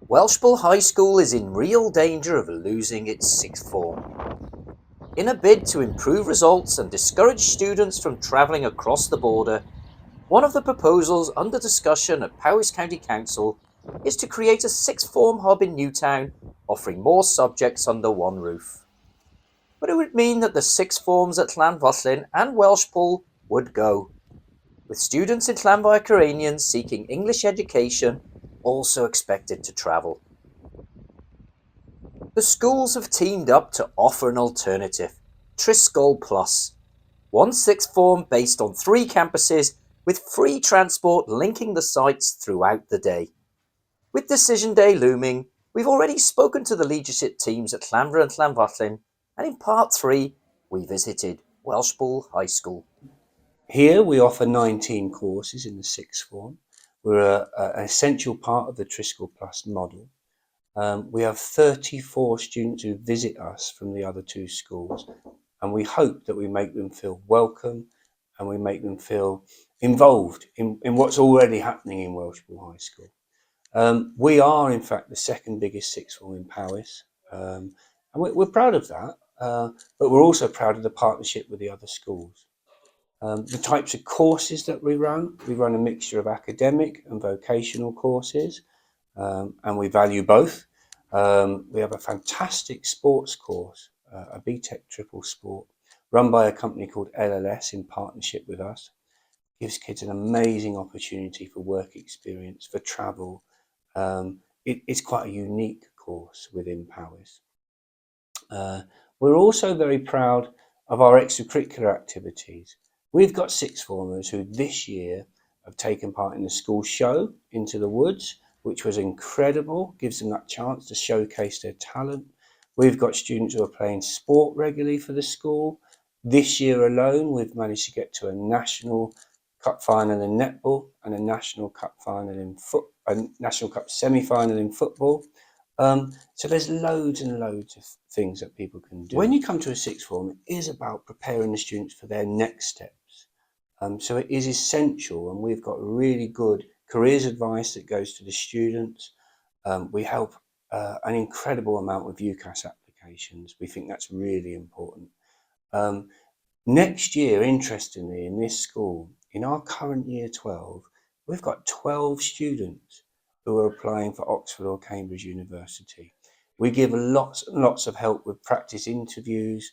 Welshpool High School is in real danger of losing its sixth form. In a bid to improve results and discourage students from travelling across the border, one of the proposals under discussion at Powys County Council is to create a sixth form hub in Newtown, offering more subjects under one roof. But it would mean that the sixth forms at Llanfwllyn and Welshpool would go, with students in Llanfaircyreinian seeking English education also expected to travel. The schools have teamed up to offer an alternative, Triscoll Plus, one sixth form based on 3 campuses with free transport linking the sites throughout the day. With decision day looming, we've already spoken to the leadership teams at Llanfra and Llanfwllyn, and in part 3, we visited Welshpool High School. Here we offer 19 courses in the sixth form. We're an essential part of the Triscoll Plus model. We have 34 students who visit us from the other 2 schools, and we hope that we make them feel welcome and we make them feel involved in what's already happening in Welshpool High School. We are, in fact, the second biggest sixth form in Powys, and we're proud of that, but we're also proud of the partnership with the other schools. The types of courses that we run a mixture of academic and vocational courses, and we value both. We have a fantastic sports course, a BTEC triple sport, run by a company called LLS in partnership with us. Gives kids an amazing opportunity for work experience, for travel. It's quite a unique course within Powys. We're also very proud of our extracurricular activities. We've got sixth formers who this year have taken part in the school show Into the Woods, which was incredible, gives them that chance to showcase their talent. We've got students who are playing sport regularly for the school. This year alone, we've managed to get to a national cup final in netball and a national cup final in a national cup semi-final in football. So there's loads and loads of things that people can do. When you come to a sixth form, it is about preparing the students for their next steps. So it is essential, and we've got really good careers advice that goes to the students. We help an incredible amount with UCAS applications. We think that's really important. Next year, interestingly, in this school, in our current year 12, we've got 12 students who are applying for Oxford or Cambridge University. We give lots and lots of help with practice interviews,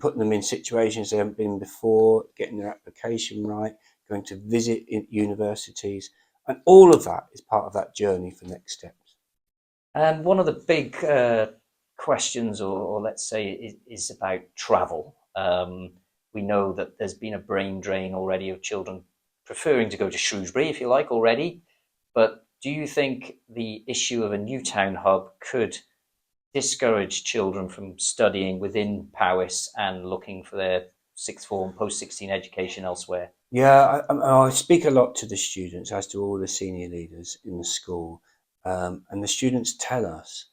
putting them in situations they haven't been before, getting their application right, going to visit universities, and all of that is part of that journey for next steps. And one of the big questions, or let's say, is about travel. We know that there's been a brain drain already of children preferring to go to Shrewsbury, if you like, already. But do you think the issue of a Newtown hub could discourage children from studying within Powys and looking for their sixth form, post-16 education elsewhere? Yeah, I speak a lot to the students, as do all the senior leaders in the school, and the students tell us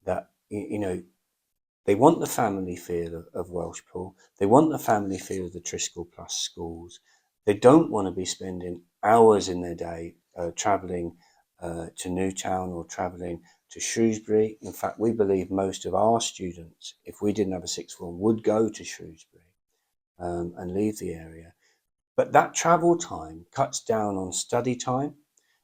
that, they want the family feel of Welshpool. They want the family feel of the Triscoll Plus schools. They don't want to be spending hours in their day travelling to Newtown or travelling to Shrewsbury. In fact, we believe most of our students, if we didn't have a sixth form, would go to Shrewsbury and leave the area. But that travel time cuts down on study time.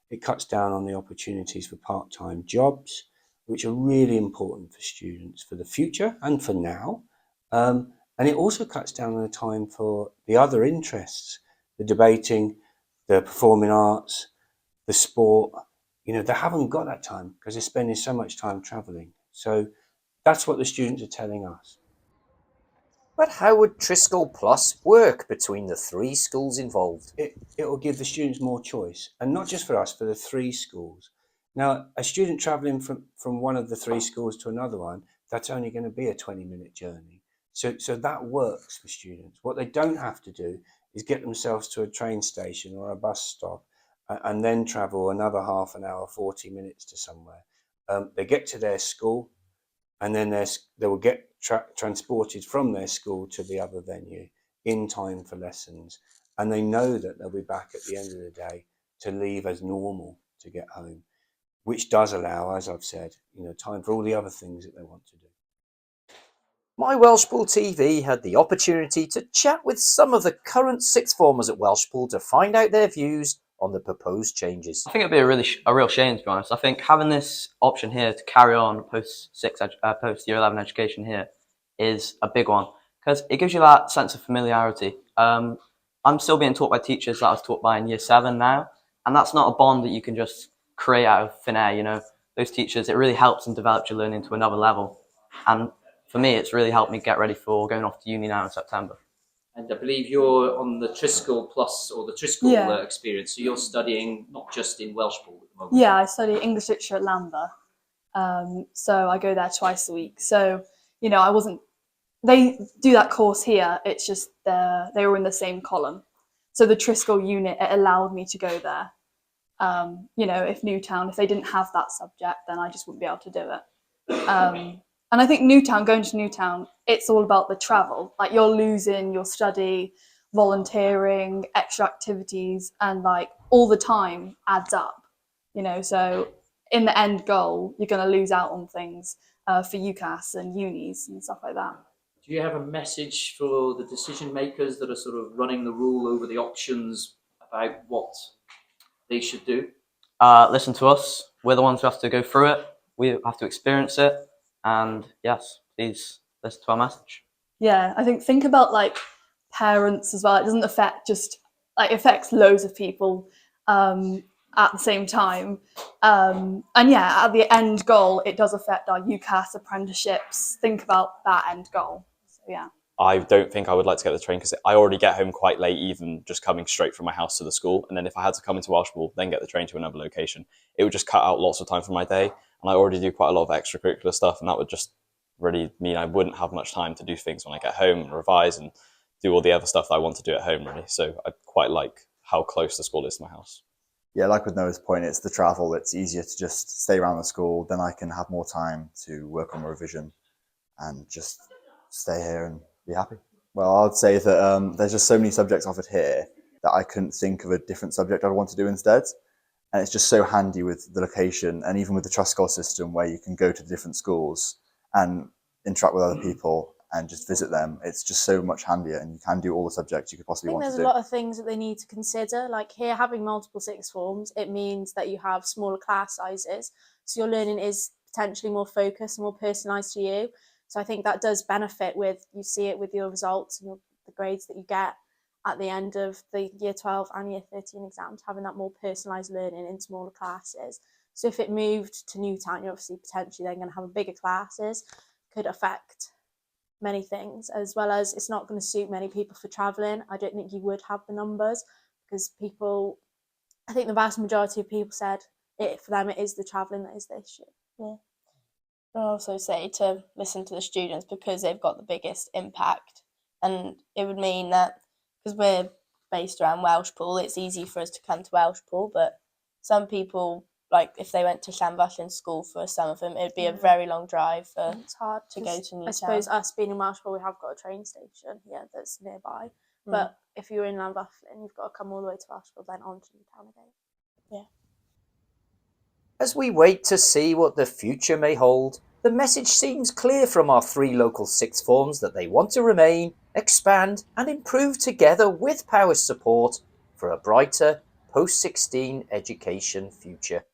It cuts down on the opportunities for part-time jobs, which are really important for students for the future and for now. And it also cuts down on the time for the other interests, the debating, the performing arts, the sport. They haven't got that time because they're spending so much time travelling. So that's what the students are telling us. But how would Triscoll Plus work between the 3 schools involved? It will give the students more choice, and not just for us, for the 3 schools. Now, a student travelling from one of the 3 schools to another one, that's only going to be a 20-minute journey. So that works for students. What they don't have to do is get themselves to a train station or a bus stop and then travel another half an hour, 40 minutes to somewhere. They get to their school, and then they will get transported from their school to the other venue in time for lessons, and they know that they'll be back at the end of the day to leave as normal to get home. which does allow, as I've said, time for all the other things that they want to do. My Welshpool TV had the opportunity to chat with some of the current sixth formers at Welshpool to find out their views on the proposed changes. I think it'd be a real shame, to be honest. I think having this option here to carry on post year 11 education here is a big one, because it gives you that sense of familiarity. I'm still being taught by teachers that I was taught by in year 7 now, and that's not a bond that you can just create out of thin air. Those teachers, it really helps and develops your learning to another level. And for me, it's really helped me get ready for going off to uni now in September. And I believe you're on the Triskel Plus or the Triskel experience, so you're studying not just in Welshpool at the moment. Yeah, I study English literature at Lambeth, so I go there twice a week. So, they do that course here, it's just they were in the same column. So the Triskel unit, it allowed me to go there. If they didn't have that subject, then I just wouldn't be able to do it. And I think going to Newtown, it's all about the travel. Like, you're losing your study, volunteering, extra activities, and like all the time adds up. So in the end goal, you're going to lose out on things for UCAS and unis and stuff like that. Do you have a message for the decision makers that are sort of running the rule over the options about what they should do? Listen to us. We're the ones who have to go through it. We have to experience it. And yes, please listen to our message. Yeah, I think about like parents as well. It doesn't affect it affects loads of people at the same time. And yeah, at the end goal, it does affect our UCAS apprenticeships. Think about that end goal. So yeah. I don't think I would like to get the train, because I already get home quite late, even just coming straight from my house to the school. And then if I had to come into Welshpool, then get the train to another location, it would just cut out lots of time from my day. And I already do quite a lot of extracurricular stuff, and that would just really mean I wouldn't have much time to do things when I get home and revise and do all the other stuff that I want to do at home, really. So I quite like how close the school is to my house. Yeah, like with Noah's point, it's the travel. It's easier to just stay around the school. Then I can have more time to work on my revision and just stay here and be happy. Well, I'd say that there's just so many subjects offered here that I couldn't think of a different subject I'd want to do instead. And it's just so handy with the location, and even with the trust school system, where you can go to different schools and interact with other people and just visit them. It's just so much handier, and you can do all the subjects you could possibly want to do. I think there's a lot of things that they need to consider. Like here, having multiple sixth forms, it means that you have smaller class sizes. So your learning is potentially more focused and more personalised to you. So I think that does benefit you see it with your results and the grades that you get at the end of the year 12 and year 13 exams, having that more personalised learning in smaller classes. So if it moved to Newtown, you're obviously potentially then going to have bigger classes, could affect many things, as well as it's not going to suit many people for travelling. I don't think you would have the numbers, because I think the vast majority of people said for them it is the travelling that is the issue. Yeah. I'll also say to listen to the students, because they've got the biggest impact, and it would mean that because we're based around Welshpool, it's easy for us to come to Welshpool, but some people, like if they went to Llanfair in school, for some of them, it'd be a very long drive It's hard to go to Newtown. I suppose us being in Welshpool, we have got a train station, that's nearby. But if you're in Llanfair, you've got to come all the way to Welshpool, then on to Newtown again. Yeah. As we wait to see what the future may hold, the message seems clear from our 3 local sixth forms that they want to remain, expand and improve together with Power's support for a brighter post-16 education future.